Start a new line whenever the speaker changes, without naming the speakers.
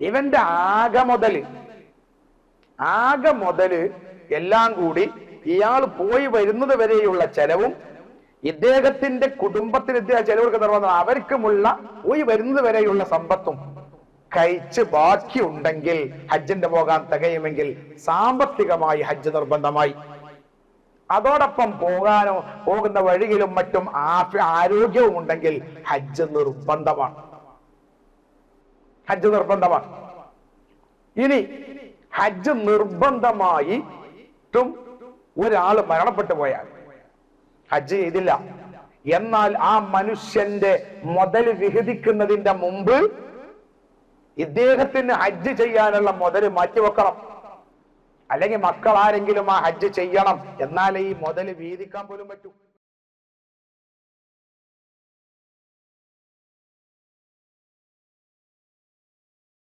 ഇവന്റെ ആകെ മുതല് എല്ലാം കൂടി ഇയാൾ പോയി വരുന്നത് വരെയുള്ള ചെലവും ഇദ്ദേഹത്തിന്റെ കുടുംബത്തിന് ചെലവെടുക്കുന്ന നിർവഹണം അവർക്കുമുള്ള പോയി വരുന്നത് വരെയുള്ള സമ്പത്തും കഴിച്ച് ബാക്കി ഉണ്ടെങ്കിൽ ഹജ്ജിന്റെ പോകാൻ തികയുമെങ്കിൽ സാമ്പത്തികമായി ഹജ്ജ് നിർബന്ധമായി. അതോടൊപ്പം പോകുന്ന വഴിയിലും മറ്റും ആരോഗ്യവും ഉണ്ടെങ്കിൽ ഹജ്ജ് നിർബന്ധമാണ്. ഇനി ഹജ്ജ് നിർബന്ധമായിട്ടും ഒരാൾ മരണപ്പെട്ടു പോയാൽ ഹജ്ജ് ചെയ്തില്ല, എന്നാൽ ആ മനുഷ്യന്റെ മുതൽ വിഹിതിക്കുന്നതിന്റെ മുമ്പ് ഇദ്ദേഹത്തിന് ഹജ്ജ് ചെയ്യാനുള്ള മുതൽ മാറ്റിവെക്കണം. അല്ലെങ്കിൽ മക്കൾ ആരെങ്കിലും ആ ഹജ്ജ് ചെയ്യണം, എന്നാലേ ഈ മുതൽ വീതിക്കാൻ പോലും പറ്റൂ.